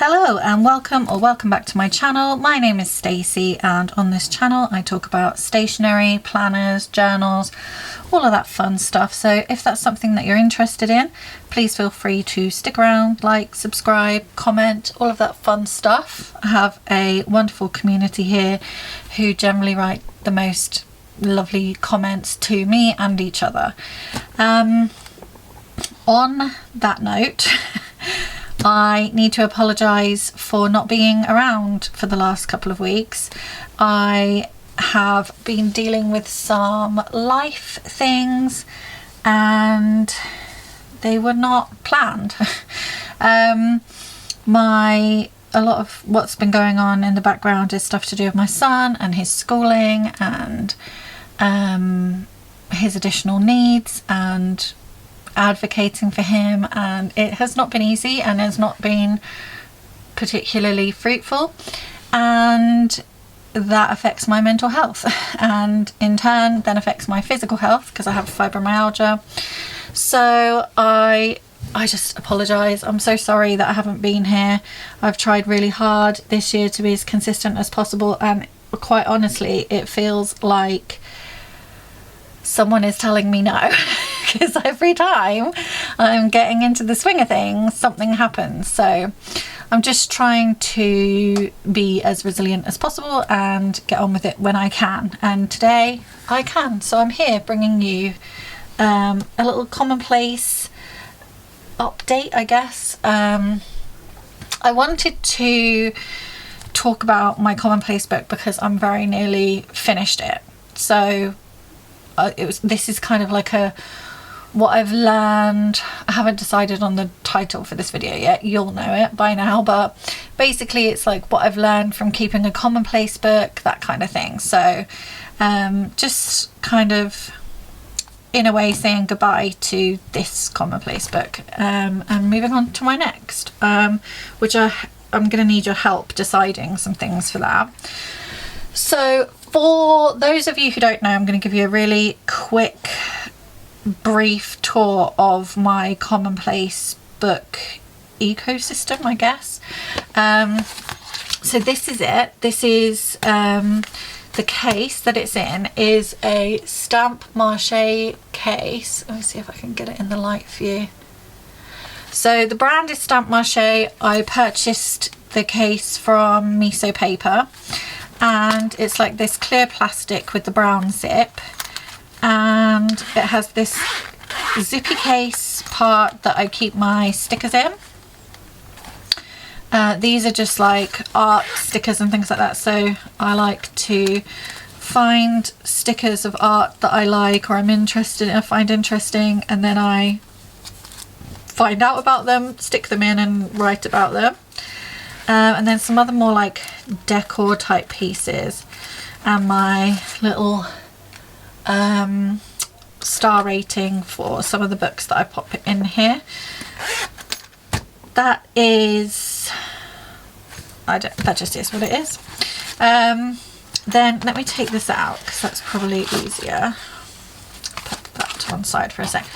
Hello and welcome back to my channel. My name is Stacey, and on this channel I talk about stationery, planners, journals, all of that fun stuff. So if that's something that you're interested in, please feel free to stick around, like, subscribe, comment, all of that fun stuff. I have a wonderful community here who generally write the most lovely comments to me and each other. On that note, I need to apologise for not being around for the last couple of weeks. I have been dealing with some life things and they were not planned. A lot of what's been going on in the background is stuff to do with my son and his schooling and his additional needs and advocating for him, and it has not been easy and has not been particularly fruitful, and that affects my mental health and in turn then affects my physical health because I have fibromyalgia. So I just apologise. I'm so sorry that I haven't been here. I've tried really hard this year to be as consistent as possible, and quite honestly it feels like someone is telling me no because every time I'm getting into the swing of things something happens. So I'm just trying to be as resilient as possible and get on with it when I can, and today I can. So I'm here bringing you a little commonplace update, I guess. I wanted to talk about my commonplace book because I'm very nearly finished it. So this is kind of like what I've learned. I haven't decided on the title for this video yet. You'll know it by now, but basically it's like what I've learned from keeping a commonplace book, that kind of thing. So just kind of in a way saying goodbye to this commonplace book and moving on to my next, which I'm going to need your help deciding some things for that. So for those of you who don't know, I'm going to give you a really quick brief tour of my commonplace book ecosystem, I guess. So this is it. This is the case that it's in is a stamp mache case. Let me see if I can get it in the light for you. So the brand is Stamp Mache. I purchased the case from Miso Paper, and it's like this clear plastic with the brown zip, and it has this zippy case part that I keep my stickers in. These are just like art stickers and things like that, so I like to find stickers of art that I like or I'm interested in, I find interesting, and then I find out about them, stick them in and write about them. And then some other more like decor type pieces, and my little star rating for some of the books that I pop in here. That is, that just is what it is. Then let me take this out because that's probably easier. Put that to one side for a sec.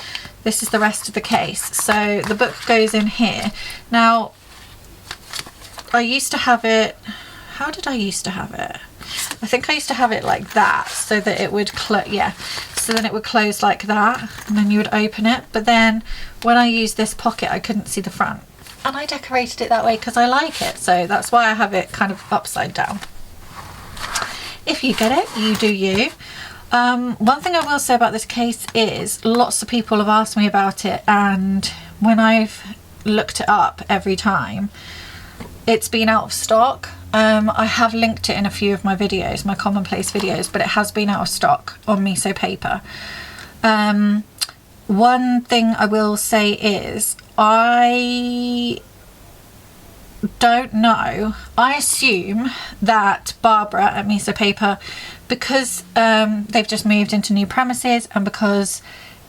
This is the rest of the case. So the book goes in here. Now I used to have it, how did I used to have it? I think I used to have it like that so that it would so then it would close like that and then you would open it, but then when I used this pocket I couldn't see the front, and I decorated it that way because I like it, so that's why I have it kind of upside down. If you get it, you do you. One thing I will say about this case is lots of people have asked me about it, and when I've looked it up every time it's been out of stock. I have linked it in a few of my videos, my commonplace videos, but it has been out of stock on Miso Paper. One thing I will say is I don't know. I assume that Barbara at Miso Paper, because they've just moved into new premises and because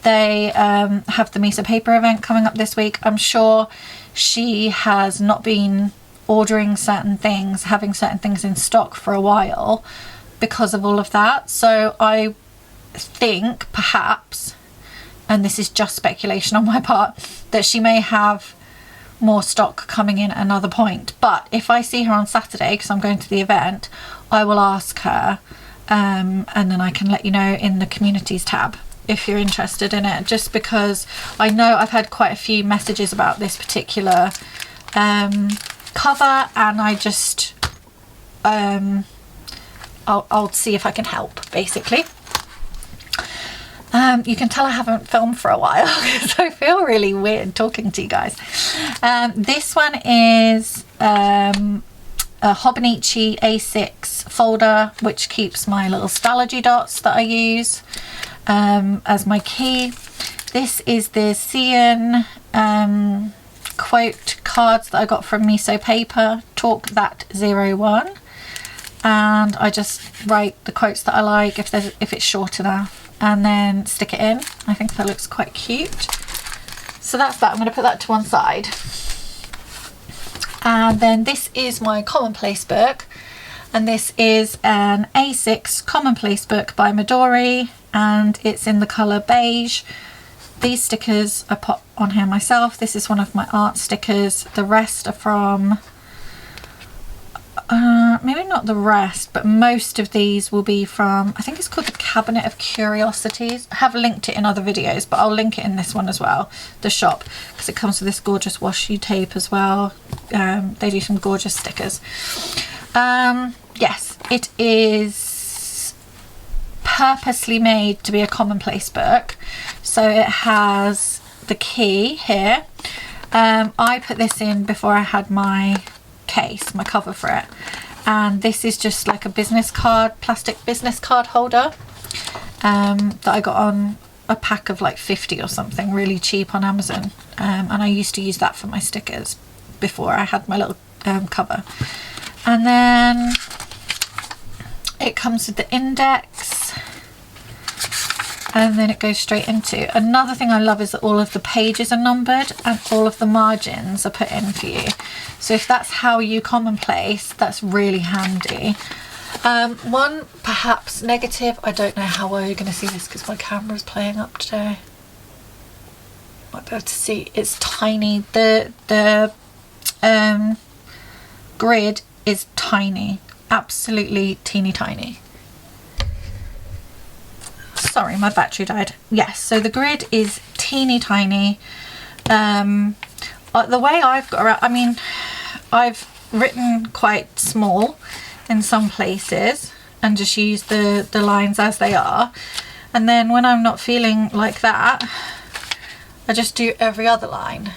they have the Miso Paper event coming up this week, I'm sure she has not been ordering certain things, having certain things in stock for a while because of all of that. So I think perhaps, and this is just speculation on my part, that she may have more stock coming in at another point. But if I see her on Saturday, because I'm going to the event, I will ask her, and then I can let you know in the communities tab if you're interested in it, just because I know I've had quite a few messages about this particular cover, and I just I'll see if I can help, basically. You can tell I haven't filmed for a while because I feel really weird talking to you guys. This one is a Hobonichi A6 folder, which keeps my little Stalogy dots that I use as my key. This is the Cian quote cards that I got from Miso Paper, Talk That 01. And I just write the quotes that I like if it's short enough, and then stick it in. I think that looks quite cute. So that's that. I'm going to put that to one side. And then this is my Commonplace book, and this is an A6 Commonplace book by Midori, and it's in the colour beige. These stickers I put on here myself. This is one of my art stickers. The rest are from maybe not the rest, but most of these will be from, I think it's called the Cabinet of Curiosities. I have linked it in other videos, but I'll link it in this one as well, the shop, because it comes with this gorgeous washi tape as well. They do some gorgeous stickers. Yes, it is purposely made to be a Commonplace book, so it has the key here. I put this in before I had my case, my cover for it, and this is just like a business card, plastic business card holder that I got on a pack of like 50 or something, really cheap on Amazon, and I used to use that for my stickers before I had my little cover. And then it comes with the index, and then it goes straight into. Another thing I love is that all of the pages are numbered and all of the margins are put in for you. So if that's how you commonplace, that's really handy. One perhaps negative, I don't know how well you're going to see this because my camera's playing up today. Might be able to see, it's tiny. The grid is tiny, absolutely teeny tiny. Sorry, my battery died. Yes, so the grid is teeny tiny. The way I've got around, I mean, I've written quite small in some places and just use the lines as they are, and then when I'm not feeling like that, I just do every other line.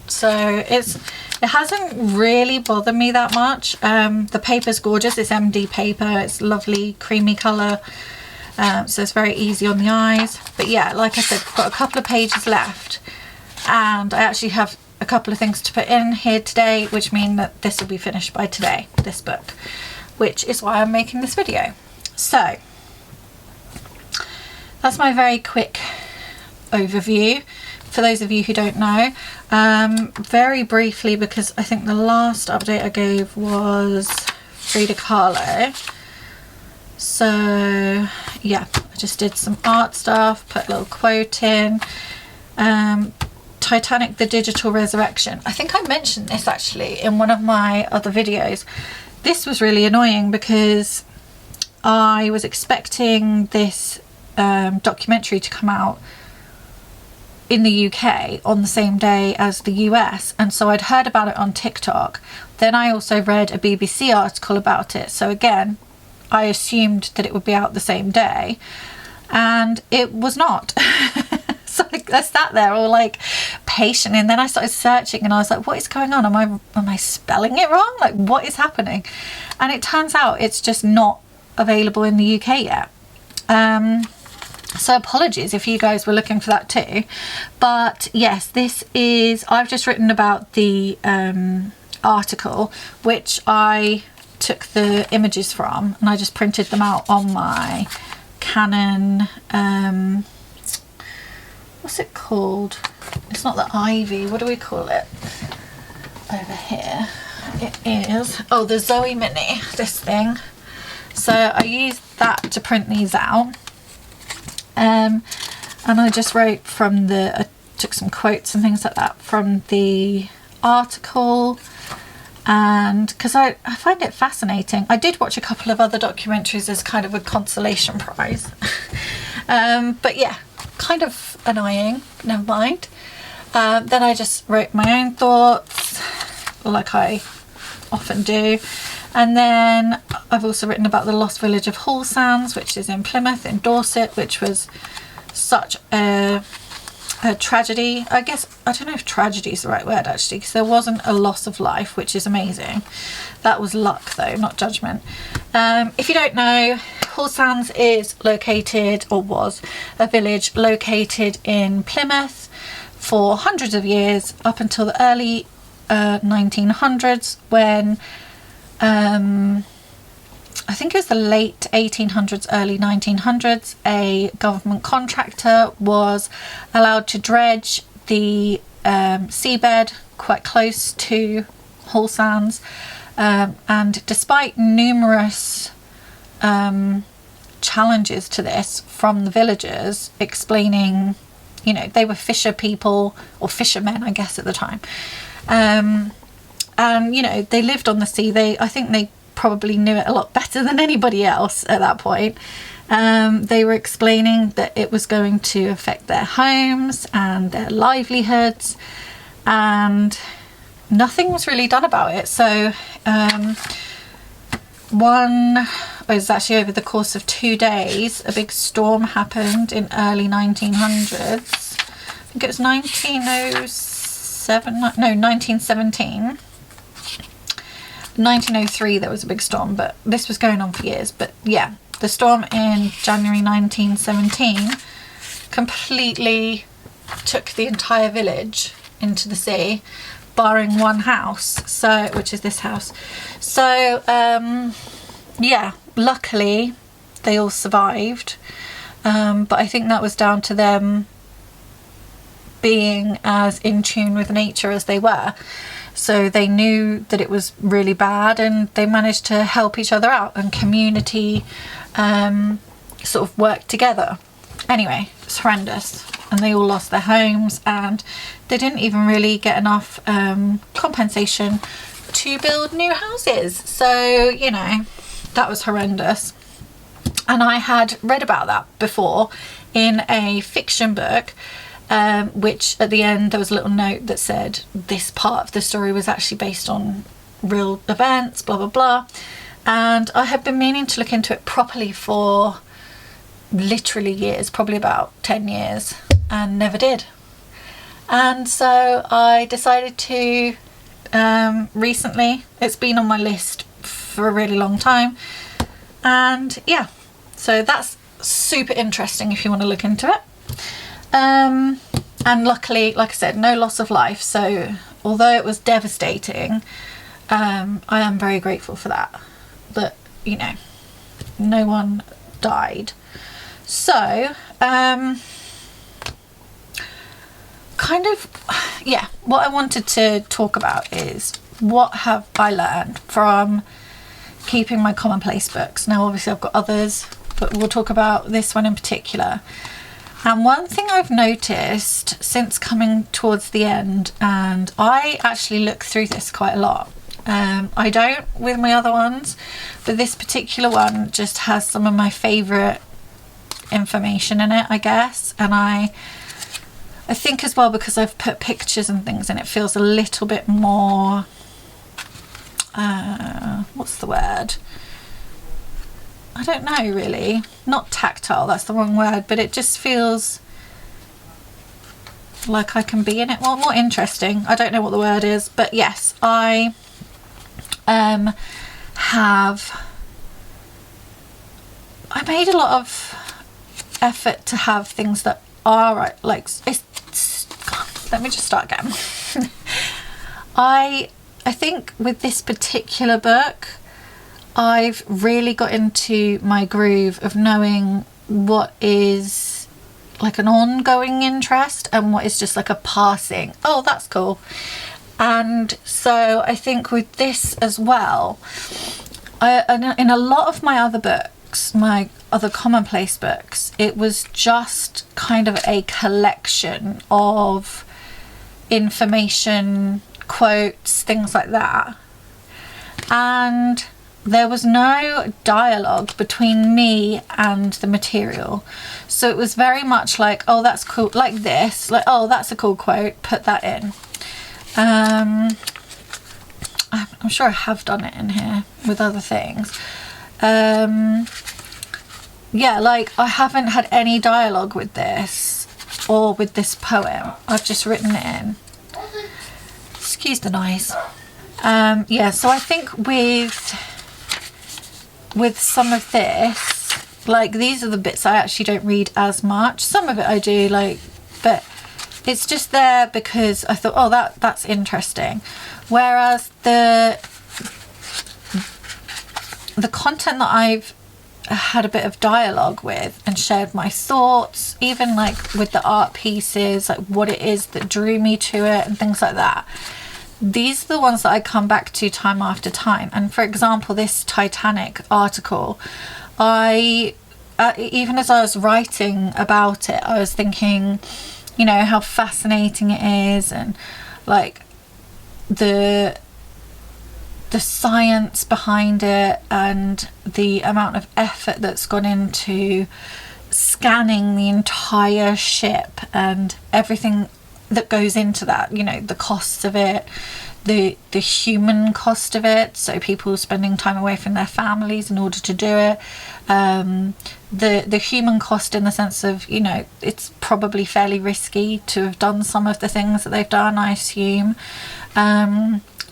So it hasn't really bothered me that much. The paper's gorgeous. It's MD paper. It's lovely creamy colour. So it's very easy on the eyes. But yeah, like I said, I've got a couple of pages left, and I actually have a couple of things to put in here today, which mean that this will be finished by today, this book, which is why I'm making this video. So that's my very quick overview. For those of you who don't know, very briefly, because I think the last update I gave was Frida Kahlo. So yeah, I just did some art stuff, put a little quote in. Titanic, the Digital Resurrection. I think I mentioned this actually in one of my other videos. This was really annoying because I was expecting this documentary to come out in the UK on the same day as the US, and so I'd heard about it on TikTok. Then I also read a BBC article about it, so again I assumed that it would be out the same day, and it was not. So I sat there all like patient, and then I started searching and I was like, what is going on? Am I spelling it wrong? Like, what is happening? And it turns out it's just not available in the UK yet. So apologies if you guys were looking for that too. But yes, this is, I've just written about the article, which I took the images from, and I just printed them out on my Canon, what's it called? It's not the Ivy, what do we call it? Over here. It is, oh, the Zoe Mini, this thing. So I used that to print these out. And I just wrote from the took some quotes and things like that from the article, and because I find it fascinating. I did watch a couple of other documentaries as kind of a consolation prize. But yeah, kind of annoying, never mind. Then I just wrote my own thoughts, like I often do. And then I've also written about the lost village of Hall Sands, which is in Plymouth in Dorset, which was such a tragedy. I guess, I don't know if tragedy is the right word actually, because there wasn't a loss of life, which is amazing. That was luck though, not judgment. If you don't know, Hall Sands is located, or was a village located in Plymouth for hundreds of years, up until the early 1900s, when I think it was the late 1800s, early 1900s, a government contractor was allowed to dredge the seabed quite close to Hall Sands, and despite numerous challenges to this from the villagers, explaining, you know, they were fisher people, or fishermen I guess at the time, and you know, they lived on the sea. I think they probably knew it a lot better than anybody else at that point. They were explaining that it was going to affect their homes and their livelihoods, and nothing was really done about it. So it was actually over the course of 2 days, a big storm happened in early 1900s. I think it was 1917. 1903 there was a big storm, but this was going on for years. But yeah, the storm in January 1917 completely took the entire village into the sea, barring one house, so, which is this house. So yeah, luckily they all survived, but I think that was down to them being as in tune with nature as they were. So they knew that it was really bad, and they managed to help each other out, and community sort of worked together. Anyway, it's horrendous, and they all lost their homes, and they didn't even really get enough compensation to build new houses. So, you know, that was horrendous. And I had read about that before in a fiction book, which at the end there was a little note that said this part of the story was actually based on real events, blah blah blah. And I had been meaning to look into it properly for literally years, probably about 10 years, and never did. And so I decided to recently. It's been on my list for a really long time, and yeah, so that's super interesting if you want to look into it. And luckily, like I said, no loss of life. So although it was devastating, I am very grateful for that. But, you know, no one died. So, kind of, yeah, what I wanted to talk about is what have I learned from keeping my Commonplace books. Now, obviously I've got others, but we'll talk about this one in particular. And one thing I've noticed since coming towards the end, and I actually look through this quite a lot. I don't with my other ones, but this particular one just has some of my favourite information in it, I guess. And I think as well, because I've put pictures and things in, it feels a little bit more, what's the word? I don't know really, not tactile, that's the wrong word, but it just feels like I can be in it more interesting. I don't know what the word is, but yes, I I made a lot of effort to have things that are right, like let me just start again. I think with this particular book, I've really got into my groove of knowing what is like an ongoing interest and what is just like a passing, oh that's cool. And so I think with this as well, in a lot of my other books, other Commonplace books, it was just kind of a collection of information, quotes, things like that. And there was no dialogue between me and the material. So it was very much like, oh, that's cool, like this, like, oh, that's a cool quote, put that in. I'm sure I have done it in here with other things. Yeah, like I haven't had any dialogue with this or with this poem. I've just written it in. Excuse the noise. Yeah, so I think with some of this, like these are the bits I actually don't read as much. Some of it I do, like, but it's just there because I thought, oh, that's interesting. Whereas the content that I've had a bit of dialogue with and shared my thoughts, even like with the art pieces, like what it is that drew me to it and things like that, these are the ones that I come back to time after time. And for example, this Titanic article, I even as I was writing about it, I was thinking, you know, how fascinating it is, and like the science behind it and the amount of effort that's gone into scanning the entire ship and everything that goes into that, you know, the costs of it, the human cost of it, so people spending time away from their families in order to do it, the human cost in the sense of, you know, it's probably fairly risky to have done some of the things that they've done, I assume,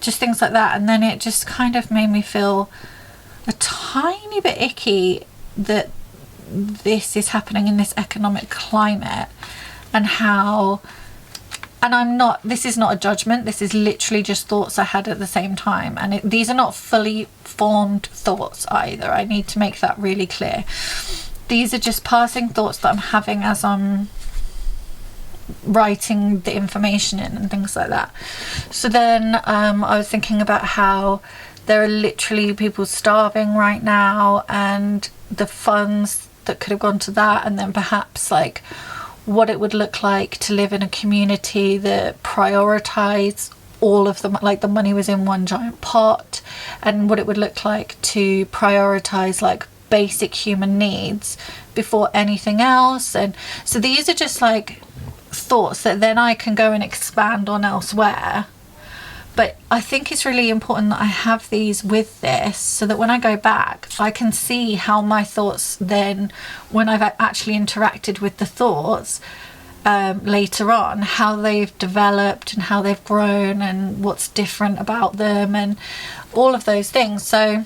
just things like that. And then it just kind of made me feel a tiny bit icky that this is happening in this economic climate, and how, and this is not a judgment, this is literally just thoughts I had at the same time, and these are not fully formed thoughts either, I need to make that really clear. These are just passing thoughts that I'm having as I'm writing the information in and things like that. So then I was thinking about how there are literally people starving right now, and the funds that could have gone to that, and then perhaps like what it would look like to live in a community that prioritized all of them, like the money was in one giant pot, and what it would look like to prioritize like basic human needs before anything else. And so these are just like thoughts that then I can go and expand on elsewhere. But I think it's really important that I have these with this, so that when I go back I can see how my thoughts then, when I've actually interacted with the thoughts later on, how they've developed and how they've grown and what's different about them and all of those things. So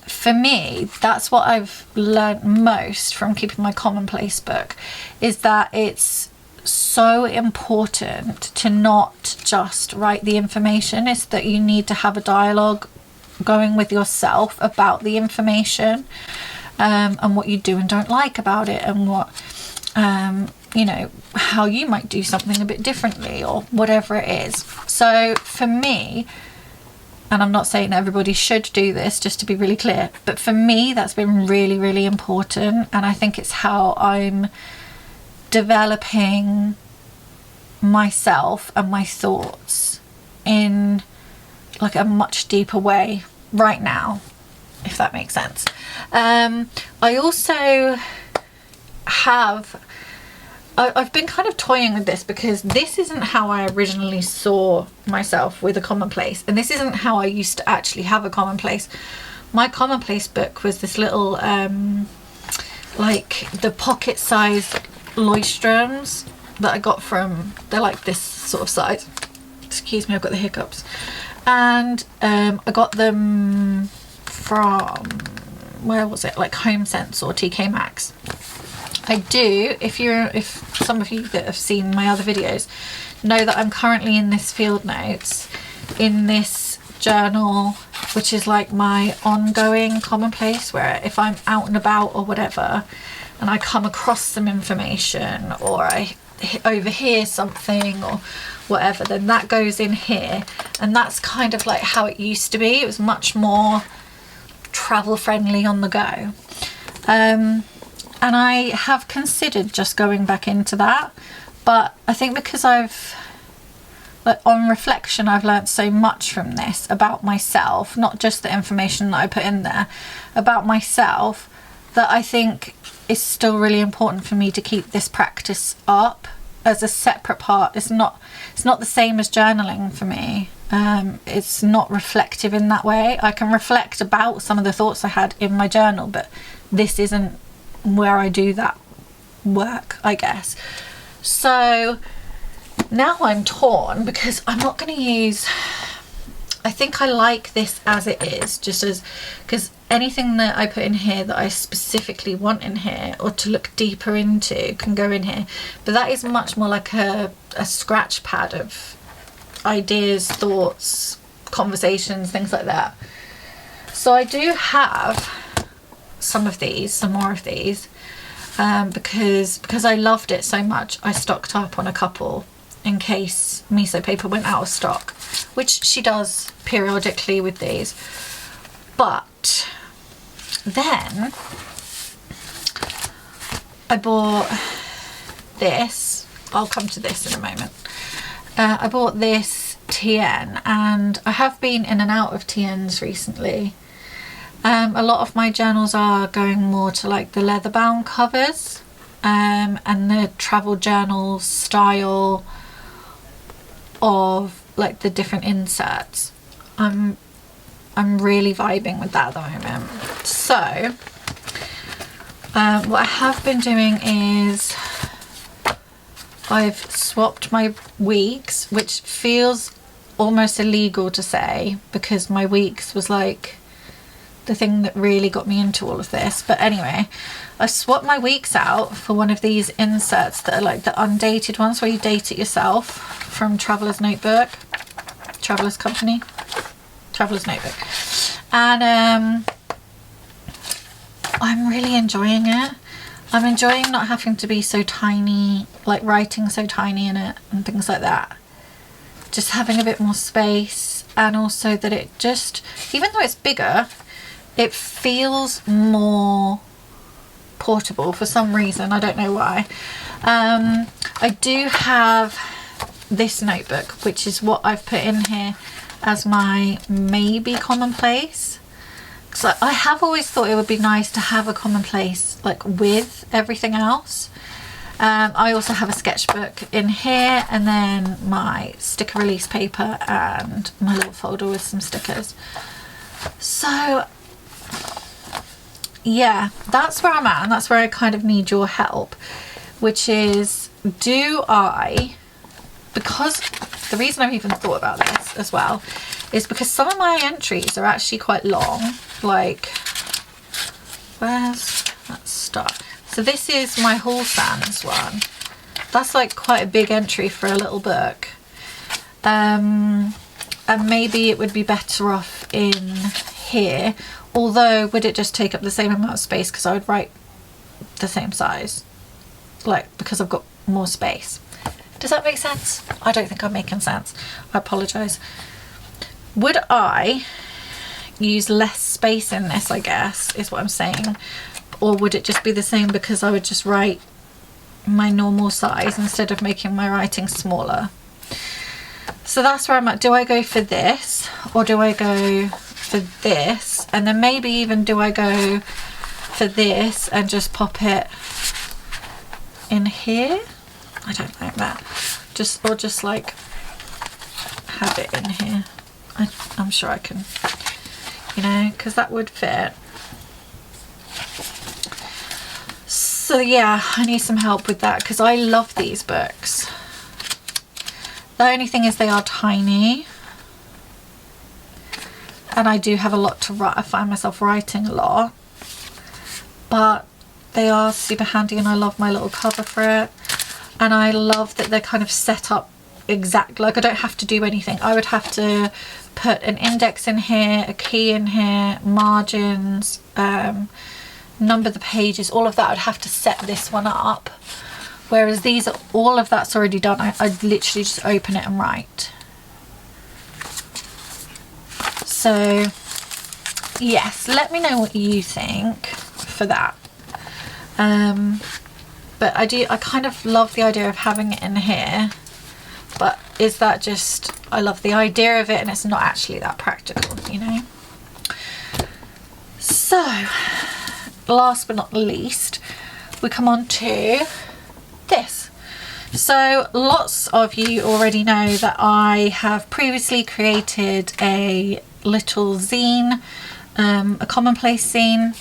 for me, that's what I've learned most from keeping my Commonplace book, is that it's so important to not just write the information. It's that you need to have a dialogue going with yourself about the information, and what you do and don't like about it, and what you know, how you might do something a bit differently or whatever it is. So for me, and I'm not saying everybody should do this, just to be really clear, but for me that's been really, really important, and I think it's how I'm developing myself and my thoughts in like a much deeper way right now, if that makes sense. I also have, I've been kind of toying with this, because this isn't how I originally saw myself with a Commonplace, and this isn't how I used to actually have a Commonplace. My Commonplace book was this little like the pocket sized Leuchtturms that I got from, they're like this sort of size, excuse me, I've got the hiccups, and I got them from, where was it, like Home Sense or TK Maxx. I do, if some of you that have seen my other videos know that I'm currently in this field notes in this journal, which is like my ongoing Commonplace, where if I'm out and about or whatever and I come across some information or I overhear something or whatever, then that goes in here. And that's kind of like how it used to be. It was much more travel friendly, on the go. And I have considered just going back into that, but I think because on reflection, I've learned so much from this about myself, not just the information that I put in there, about myself, that I think it's still really important for me to keep this practice up as a separate part. It's not the same as journaling for me. It's not reflective in that way. I can reflect about some of the thoughts I had in my journal, but this isn't where I do that work, I guess. So now I'm torn because I'm not going to use, I think I like this as it is, just as, because anything that I put in here that I specifically want in here or to look deeper into can go in here, but that is much more like a scratch pad of ideas, thoughts, conversations, things like that. So I do have some more of these, because I loved it so much, I stocked up on a couple in case miso paper went out of stock, which she does periodically with these. But then I bought this. I'll come to this in a moment. I bought this TN, and I have been in and out of TNs recently. A lot of my journals are going more to like the leather bound covers, and the travel journal style of like the different inserts. I'm really vibing with that at the moment. So what I have been doing is I've swapped my weeks, which feels almost illegal to say because my weeks was like the thing that really got me into all of this. But anyway, I swapped my weeks out for one of these inserts that are like the undated ones where you date it yourself, from Traveller's Notebook, Traveller's Company, Traveller's Notebook. And I'm really enjoying it. I'm enjoying not having to be so tiny, like writing so tiny in it and things like that. Just having a bit more space, and also that it just, even though it's bigger, it feels more portable for some reason. I don't know why. I do have this notebook, which is what I've put in here as my maybe commonplace. So I have always thought it would be nice to have a commonplace like with everything else. I also have a sketchbook in here, and then my sticker release paper and my little folder with some stickers. So yeah, that's where I'm at, and that's where I kind of need your help, which is, because the reason I've even thought about this as well is because some of my entries are actually quite long. Like, where's that start? So this is my Hall Sands one. That's like quite a big entry for a little book. And maybe it would be better off in here. Although, would it just take up the same amount of space because I would write the same size? Like, because I've got more space. Does that make sense? I don't think I'm making sense. I apologise. Would I use less space in this, I guess, is what I'm saying? Or would it just be the same because I would just write my normal size instead of making my writing smaller? So that's where I'm at. Do I go for this, or do I go for this? And then maybe even do I go for this and just pop it in here? I don't like that. Or just like have it in here. I'm sure I can, you know, because that would fit. So yeah, I need some help with that because I love these books. The only thing is they are tiny, and I do have a lot to write. I find myself writing a lot, but they are super handy, and I love my little cover for it. And I love that they're kind of set up exactly, like I don't have to do anything. I would have to put an index in here, a key in here, margins, number the pages, all of that. I'd have to set this one up. Whereas these, all of that's already done. I'd literally just open it and write. So yes, let me know what you think for that. But I kind of love the idea of having it in here, but is that just, I love the idea of it and it's not actually that practical, you know. So last but not least, we come on to this. So lots of you already know that I have previously created a little zine, a Commonplace zine,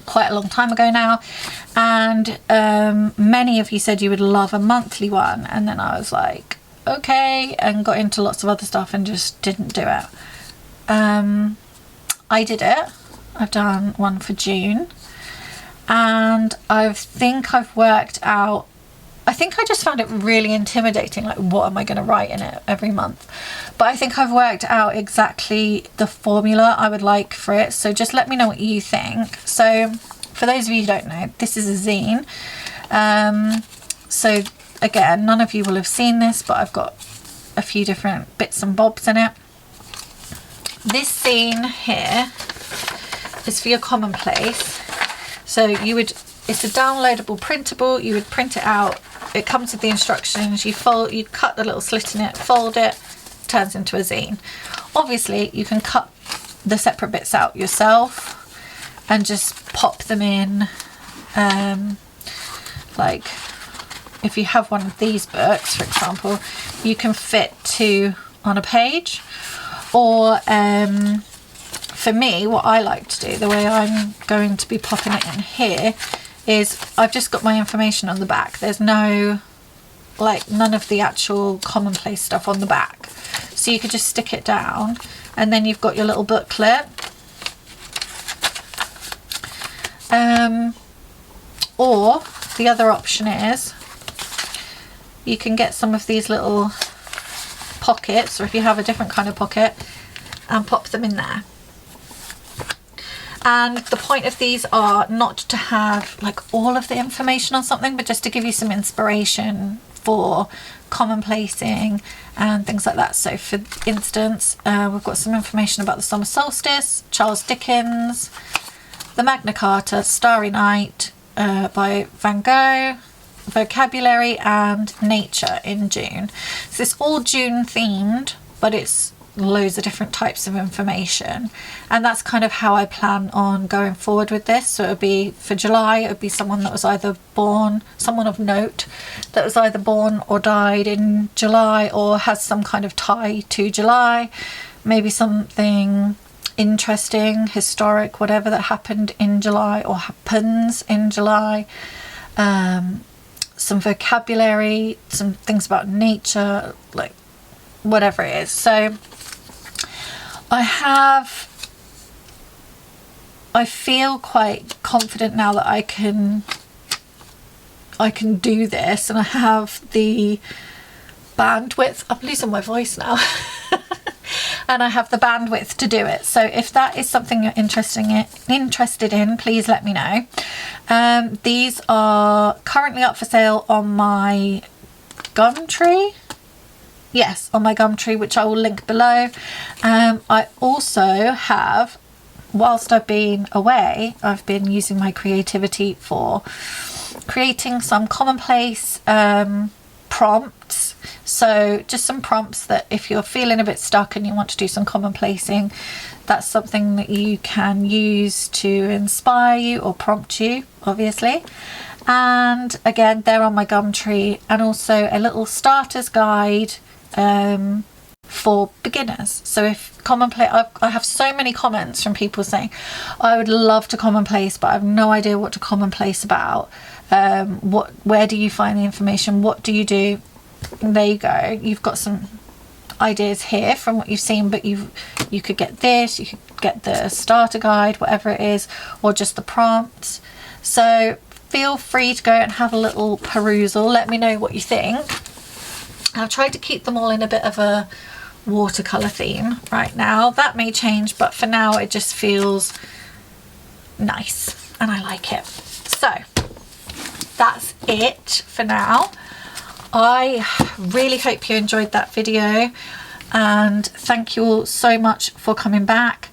quite a long time ago now, and many of you said you would love a monthly one, and then I was like, okay, and got into lots of other stuff and just didn't do it. I did it. I've done one for June, and I think I've worked out, I think I just found it really intimidating, like what am I going to write in it every month, but I think I've worked out exactly the formula I would like for it, so just let me know what you think. So for those of you who don't know, this is a zine. So again, none of you will have seen this, but I've got a few different bits and bobs in it. This zine here is for your Commonplace. So you would, it's a downloadable printable, you would print it out, it comes with the instructions, you cut the little slit in it, fold it, turns into a zine. Obviously you can cut the separate bits out yourself and just pop them in, like if you have one of these books, for example, you can fit 2 on a page. Or for me, what I like to do, the way I'm going to be popping it in here, is I've just got my information on the back. There's no, like, none of the actual Commonplace stuff on the back. So you could just stick it down and then you've got your little booklet. Or the other option is you can get some of these little pockets, or if you have a different kind of pocket, and pop them in there. And the point of these are not to have like all of the information on something, but just to give you some inspiration for commonplacing and things like that. So for instance, we've got some information about the summer solstice, Charles Dickens, the Magna Carta, Starry Night by Van Gogh, vocabulary, and nature in June. So it's all June themed, but it's loads of different types of information, and that's kind of how I plan on going forward with this. So it would be for July, it would be someone that was either born, someone of note that was either born or died in July or has some kind of tie to July, maybe something interesting, historic, whatever that happened in July or happens in July, some vocabulary, some things about nature, like whatever it is. So I feel quite confident now that I can do this, and I have the bandwidth. I'm losing my voice now. And I have the bandwidth to do it. So if that is something you're interested in, please let me know. These are currently up for sale on my Gumtree. Yes, on my Gumtree, which I will link below. I also have, whilst I've been away, I've been using my creativity for creating some Commonplace prompts. So just some prompts that if you're feeling a bit stuck and you want to do some commonplacing, that's something that you can use to inspire you or prompt you, obviously. And again, they're on my Gumtree, and also a little starter's guide for beginners. So if commonplace, I have so many comments from people saying I would love to commonplace, but I have no idea what to commonplace about. Where do you find the information? What do you do? And there you go. You've got some ideas here from what you've seen, but you could get this, you could get the starter guide, whatever it is, or just the prompts. So feel free to go and have a little perusal. Let me know what you think. I've tried to keep them all in a bit of a watercolour theme right now. That may change, but for now it just feels nice and I like it. So that's it for now. I really hope you enjoyed that video, and thank you all so much for coming back.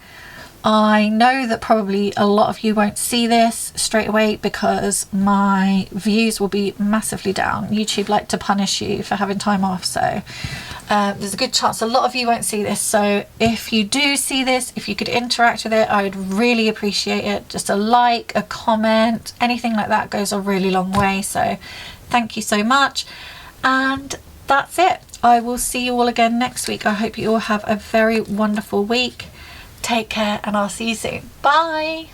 I know that probably a lot of you won't see this straight away because my views will be massively down. YouTube like to punish you for having time off, so there's a good chance a lot of you won't see this. So if you do see this, if you could interact with it, I would really appreciate it. Just a like, a comment, anything like that goes a really long way. So thank you so much, and that's it. I will see you all again next week. I hope you all have a very wonderful week. Take care, and I'll see you soon. Bye.